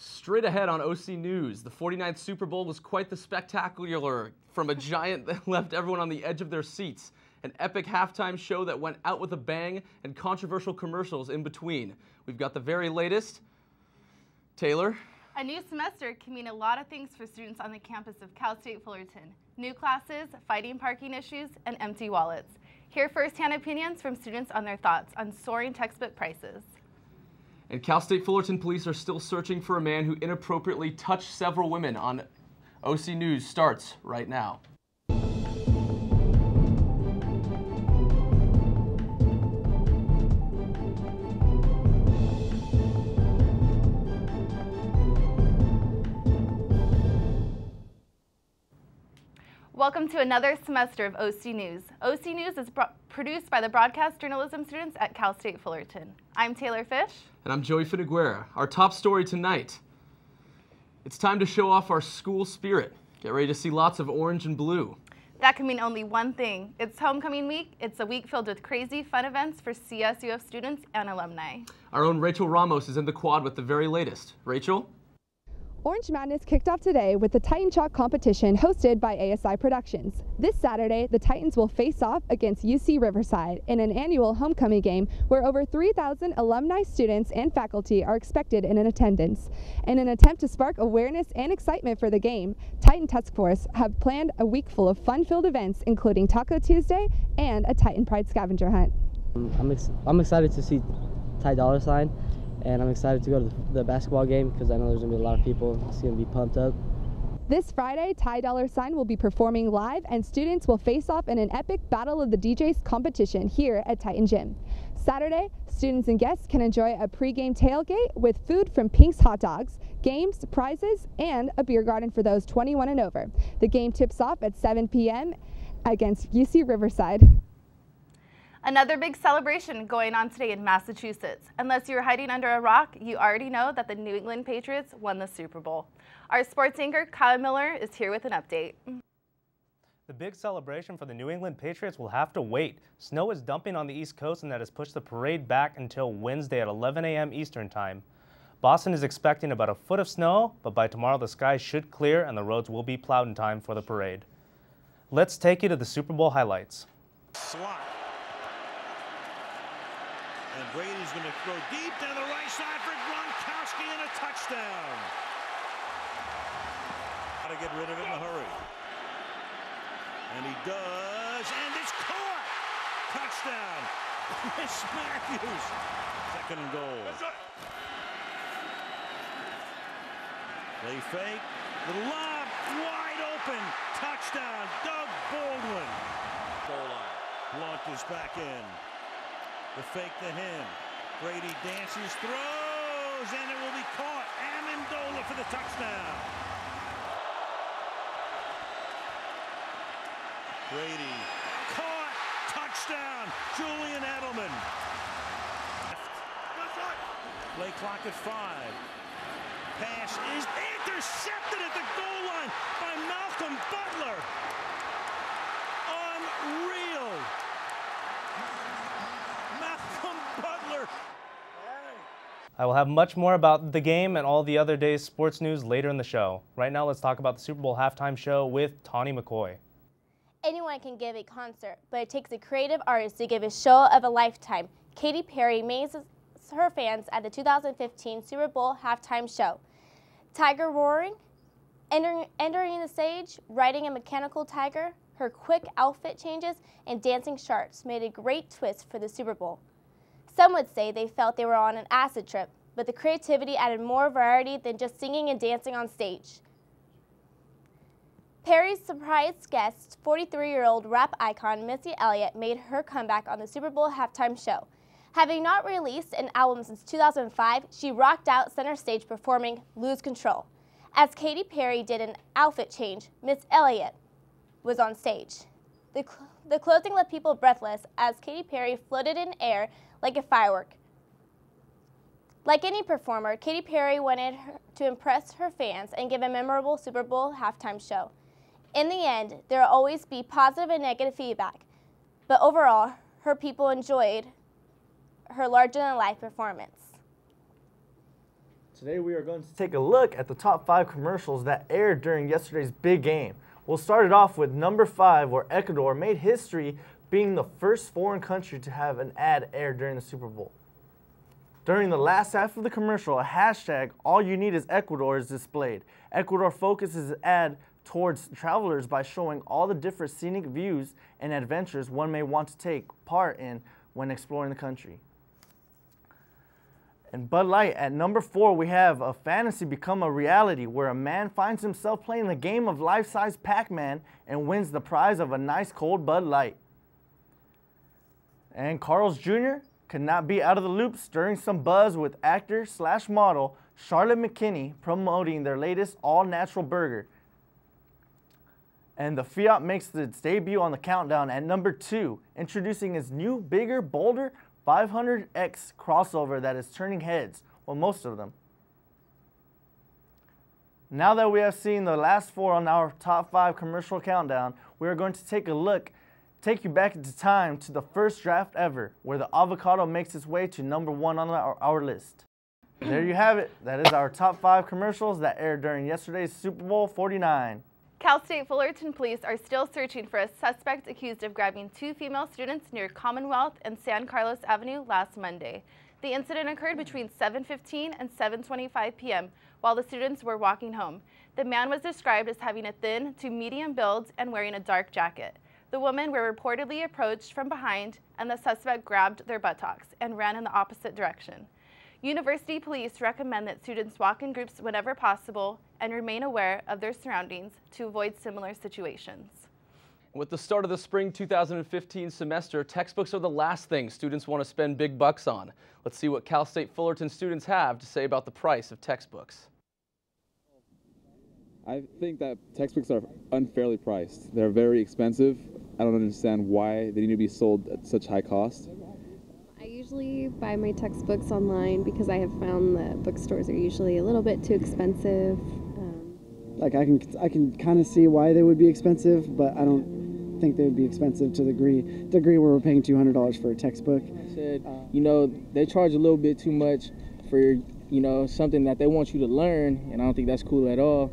Straight ahead on OC News, the 49th Super Bowl was quite the spectacular, from a giant that left everyone on the edge of their seats. An epic halftime show that went out with a bang and controversial commercials in between. We've got the very latest. Taylor? A new semester can mean a lot of things for students on the campus of Cal State Fullerton. New classes, fighting parking issues, and empty wallets. Hear firsthand opinions from students on their thoughts on soaring textbook prices. And Cal State Fullerton police are still searching for a man who inappropriately touched several women. On OC News starts right now. Welcome to another semester of OC News. OC News is produced by the broadcast journalism students at Cal State Fullerton. I'm Taylor Fish. And I'm Joey Finiguera. Our top story tonight. It's time to show off our school spirit. Get ready to see lots of orange and blue. That can mean only one thing. It's homecoming week. It's a week filled with crazy fun events for CSUF students and alumni. Our own Rachel Ramos is in the quad with the very latest. Rachel? Orange Madness kicked off today with the Titan Chalk competition hosted by ASI Productions. This Saturday, the Titans will face off against UC Riverside in an annual homecoming game where over 3,000 alumni, students, and faculty are expected in attendance. In an attempt to spark awareness and excitement for the game, Titan Task Force have planned a week full of fun-filled events, including Taco Tuesday and a Titan Pride scavenger hunt. I'm excited to see Ty Dollar Sign. And I'm excited to go to the basketball game because I know there's going to be a lot of people. It's going to be pumped up. This Friday, Ty Dollar Sign will be performing live and students will face off in an epic Battle of the DJs competition here at Titan Gym. Saturday, students and guests can enjoy a pregame tailgate with food from Pink's Hot Dogs, games, prizes, and a beer garden for those 21 and over. The game tips off at 7 p.m. against UC Riverside. Another big celebration going on today in Massachusetts. Unless you're hiding under a rock, you already know that the New England Patriots won the Super Bowl. Our sports anchor, Kyle Miller, is here with an update. The big celebration for the New England Patriots will have to wait. Snow is dumping on the East Coast, and that has pushed the parade back until Wednesday at 11 a.m. Eastern Time. Boston is expecting about a foot of snow, but by tomorrow the skies should clear and the roads will be plowed in time for the parade. Let's take you to the Super Bowl highlights. Slot. And Brady's going to throw deep down the right side for Gronkowski and a touchdown. Got to get rid of it in a hurry. And he does, and it's caught. Touchdown. Chris Matthews. Second and goal. Play fake. The lob wide open. Touchdown. Doug Baldwin. Goal line. Launches back in. The fake to him. Brady dances, throws, and it will be caught. Amendola for the touchdown. Brady caught. Touchdown. Julian Edelman. Play clock at 5. Pass is intercepted at the goal line by Malcolm Butler. Unreal. I will have much more about the game and all the other day's sports news later in the show. Right now, let's talk about the Super Bowl halftime show with Tawny McCoy. Anyone can give a concert, but it takes a creative artist to give a show of a lifetime. Katy Perry amazes her fans at the 2015 Super Bowl halftime show. Tiger roaring, entering the stage, riding a mechanical tiger, her quick outfit changes, and dancing sharks made a great twist for the Super Bowl. Some would say they felt they were on an acid trip, but the creativity added more variety than just singing and dancing on stage. Perry's surprise guest, 43-year-old rap icon Missy Elliott, made her comeback on the Super Bowl halftime show. Having not released an album since 2005, she rocked out center stage performing Lose Control. As Katy Perry did an outfit change, Miss Elliott was on stage. The closing left people breathless as Katy Perry floated in air like a firework. Like any performer, Katy Perry wanted to impress her fans and give a memorable Super Bowl halftime show. In the end, there will always be positive and negative feedback, but overall, her people enjoyed her larger-than-life performance. Today we are going to take a look at the top 5 commercials that aired during yesterday's big game. We'll start it off with number 5, where Ecuador made history being the first foreign country to have an ad aired during the Super Bowl. During the last half of the commercial, a hashtag, "All You Need Is Ecuador," is displayed. Ecuador focuses its ad towards travelers by showing all the different scenic views and adventures one may want to take part in when exploring the country. And Bud Light, at number 4, we have a fantasy become a reality where a man finds himself playing the game of life-size Pac-Man and wins the prize of a nice cold Bud Light. And Carl's Jr. could not be out of the loop, stirring some buzz with actor/model Charlotte McKinney promoting their latest all-natural burger. And the Fiat makes its debut on the countdown at number 2, introducing its new, bigger, bolder 500X crossover that is turning heads, well, most of them. Now that we have seen the last 4 on our top 5 commercial countdown, we are going to take you back into time to the first draft ever, where the avocado makes its way to number 1 on our list. There you have it. That is our top 5 commercials that aired during yesterday's Super Bowl 49. Cal State Fullerton police are still searching for a suspect accused of grabbing 2 female students near Commonwealth and San Carlos Avenue last Monday. The incident occurred between 7:15 and 7:25 p.m. while the students were walking home. The man was described as having a thin to medium build and wearing a dark jacket. The women were reportedly approached from behind, and the suspect grabbed their buttocks and ran in the opposite direction. University police recommend that students walk in groups whenever possible and remain aware of their surroundings to avoid similar situations. With the start of the spring 2015 semester, textbooks are the last thing students want to spend big bucks on. Let's see what Cal State Fullerton students have to say about the price of textbooks. I think that textbooks are unfairly priced. They're very expensive. I don't understand why they need to be sold at such high cost. I usually buy my textbooks online because I have found that bookstores are usually a little bit too expensive. Like I can kind of see why they would be expensive, but I don't think they would be expensive to the degree where we're paying $200 for a textbook. You know, they charge a little bit too much for, you know, something that they want you to learn, and I don't think that's cool at all.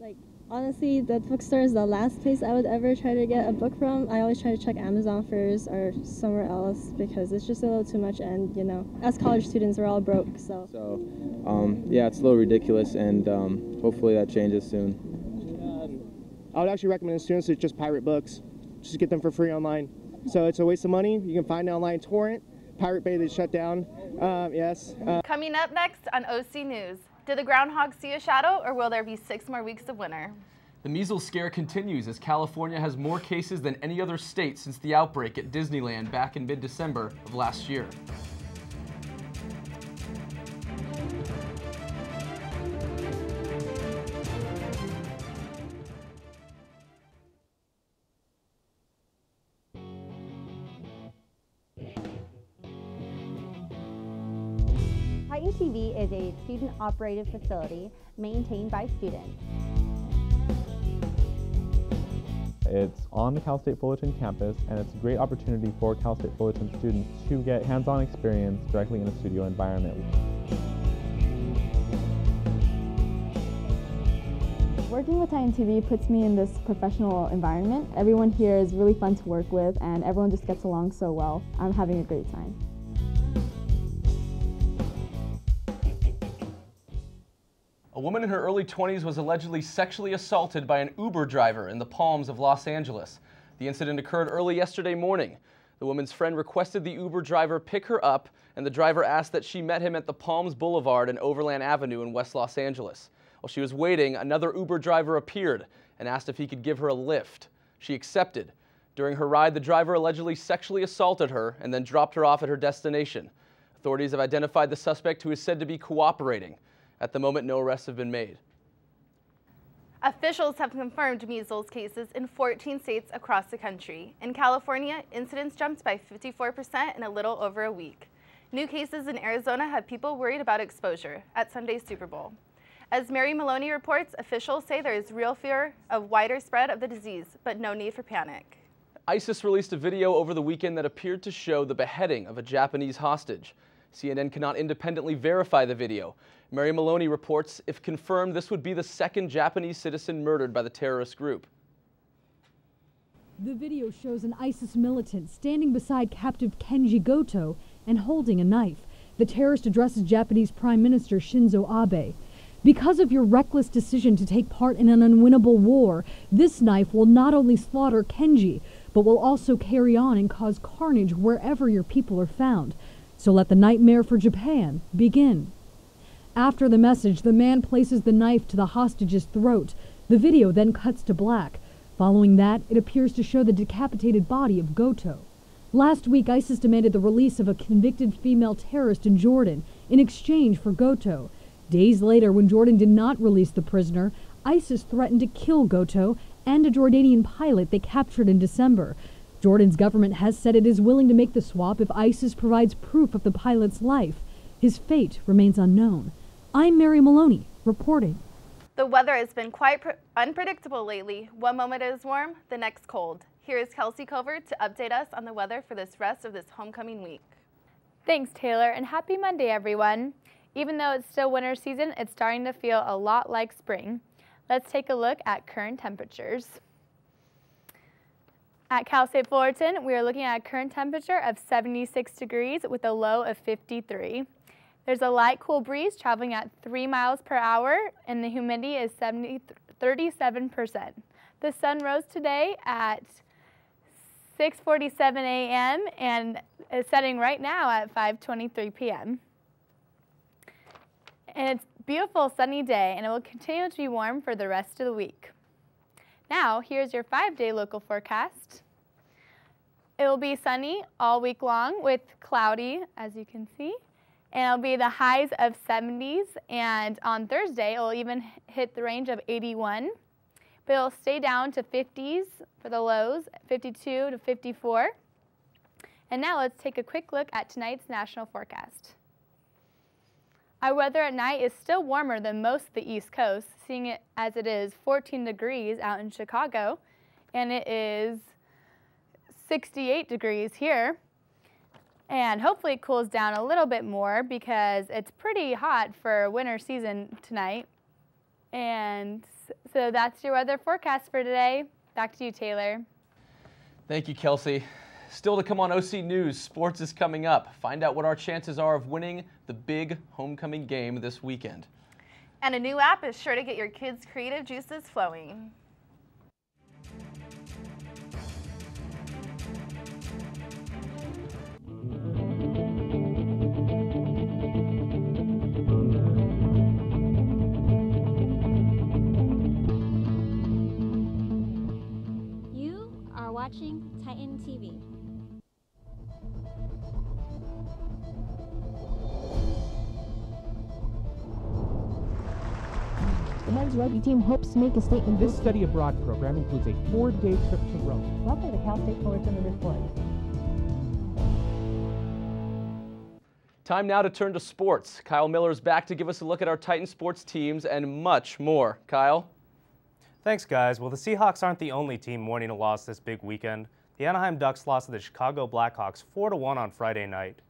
Like, honestly, the bookstore is the last place I would ever try to get a book from. I always try to check Amazon first or somewhere else because it's just a little too much, and, you know, as college students, we're all broke, so. Yeah, it's a little ridiculous, and hopefully that changes soon. I would actually recommend students to just pirate books. Just get them for free online. So it's a waste of money. You can find it online torrent. Pirate Bay, they shut down. Yes. Coming up next on OC News, did the groundhog see a shadow, or will there be 6 more weeks of winter? The measles scare continues as California has more cases than any other state since the outbreak at Disneyland back in mid-December of last year. Titan TV is a student-operated facility maintained by students. It's on the Cal State Fullerton campus, and it's a great opportunity for Cal State Fullerton students to get hands-on experience directly in a studio environment. Working with Titan TV puts me in this professional environment. Everyone here is really fun to work with, and everyone just gets along so well. I'm having a great time. A woman in her early 20s was allegedly sexually assaulted by an Uber driver in the Palms of Los Angeles. The incident occurred early yesterday morning. The woman's friend requested the Uber driver pick her up, and the driver asked that she met him at the Palms Boulevard and Overland Avenue in West Los Angeles. While she was waiting, another Uber driver appeared and asked if he could give her a lift. She accepted. During her ride, the driver allegedly sexually assaulted her and then dropped her off at her destination. Authorities have identified the suspect, who is said to be cooperating. At the moment, no arrests have been made. Officials have confirmed measles cases in 14 states across the country. In California, incidence jumped by 54% in a little over a week. New cases in Arizona have people worried about exposure at Sunday's Super Bowl. As Mary Maloney reports, officials say there is real fear of wider spread of the disease, but no need for panic. ISIS released a video over the weekend that appeared to show the beheading of a Japanese hostage. CNN cannot independently verify the video. Mary Maloney reports, if confirmed, this would be the second Japanese citizen murdered by the terrorist group. The video shows an ISIS militant standing beside captive Kenji Goto and holding a knife. The terrorist addresses Japanese Prime Minister Shinzo Abe. Because of your reckless decision to take part in an unwinnable war, this knife will not only slaughter Kenji, but will also carry on and cause carnage wherever your people are found. So let the nightmare for Japan begin. After the message, the man places the knife to the hostage's throat. The video then cuts to black. Following that, it appears to show the decapitated body of Goto. Last week, ISIS demanded the release of a convicted female terrorist in Jordan in exchange for Goto. Days later, when Jordan did not release the prisoner, ISIS threatened to kill Goto and a Jordanian pilot they captured in December. Jordan's government has said it is willing to make the swap if ISIS provides proof of the pilot's life. His fate remains unknown. I'm Mary Maloney, reporting. The weather has been quite unpredictable lately. One moment it is warm, the next cold. Here is Kelsey Covert to update us on the weather for this rest of this homecoming week. Thanks, Taylor, and happy Monday, everyone. Even though it's still winter season, it's starting to feel a lot like spring. Let's take a look at current temperatures. At Cal State Fullerton, we are looking at a current temperature of 76 degrees with a low of 53. There's a light, cool breeze traveling at 3 miles per hour, and the humidity is 37%. The sun rose today at 6:47 a.m. and is setting right now at 5:23 p.m. And it's a beautiful sunny day, and it will continue to be warm for the rest of the week. Now, here's your 5-day local forecast. It will be sunny all week long with cloudy, as you can see. And it'll be the highs of 70s, and on Thursday, it'll even hit the range of 81. But it'll stay down to 50s for the lows, 52 to 54. And now let's take a quick look at tonight's national forecast. Our weather at night is still warmer than most of the East Coast, seeing it as it is 14 degrees out in Chicago, and it is 68 degrees here. And hopefully it cools down a little bit more because it's pretty hot for winter season tonight. And so that's your weather forecast for today. Back to you, Taylor. Thank you, Kelsey. Still to come on OC News, sports is coming up. Find out what our chances are of winning the big homecoming game this weekend. And a new app is sure to get your kids' creative juices flowing. Watching Titan TV. The men's rugby team hopes to make a statement. This study abroad program includes a 4-day trip to Rome. Welcome to Cal State Fullerton Report. Time now to turn to sports. Kyle Miller is back to give us a look at our Titan sports teams and much more. Kyle? Thanks, guys. Well, the Seahawks aren't the only team mourning a loss this big weekend. The Anaheim Ducks lost to the Chicago Blackhawks 4-1 on Friday night.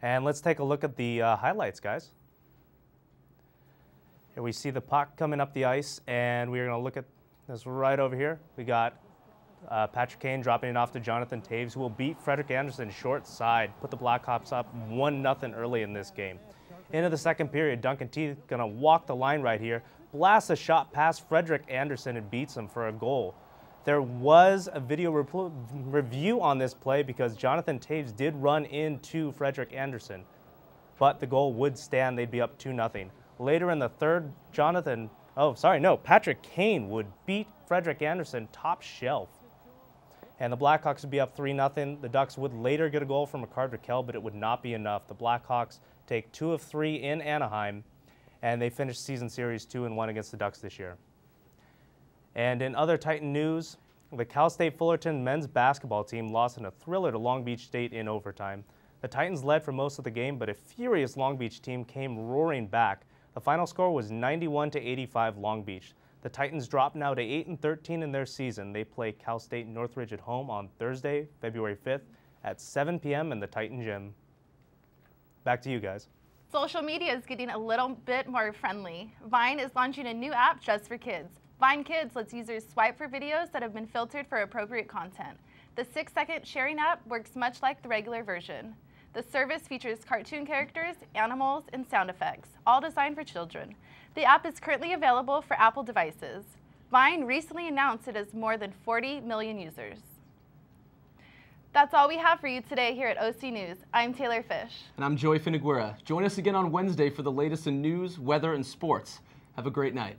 And let's take a look at the highlights, guys. Here we see the puck coming up the ice, and we're going to look at this right over here. We got Patrick Kane dropping it off to Jonathan Toews, who will beat Frederik Andersen short side, put the Blackhawks up 1-0 early in this game. Into the second period, Duncan T going to walk the line right here, blasts a shot past Frederik Andersen and beats him for a goal. There was a video review on this play because Jonathan Toews did run into Frederik Andersen, but the goal would stand. They'd be up 2-0. Later in the third, Patrick Kane would beat Frederik Andersen top shelf. And the Blackhawks would be up 3-0. The Ducks would later get a goal from Rickard Rakell, but it would not be enough. The Blackhawks take 2 of 3 in Anaheim, and they finished season series 2-1 against the Ducks this year. And in other Titan news, the Cal State Fullerton men's basketball team lost in a thriller to Long Beach State in overtime. The Titans led for most of the game, but a furious Long Beach team came roaring back. The final score was 91-85 Long Beach. The Titans drop now to 8-13 in their season. They play Cal State Northridge at home on Thursday, February 5th at 7 p.m. in the Titan Gym. Back to you guys. Social media is getting a little bit more friendly. Vine is launching a new app just for kids. Vine Kids lets users swipe for videos that have been filtered for appropriate content. The 6-second sharing app works much like the regular version. The service features cartoon characters, animals, and sound effects, all designed for children. The app is currently available for Apple devices. Vine recently announced it has more than 40 million users. That's all we have for you today here at OC News. I'm Taylor Fish. And I'm Joey Finiguera. Join us again on Wednesday for the latest in news, weather, and sports. Have a great night.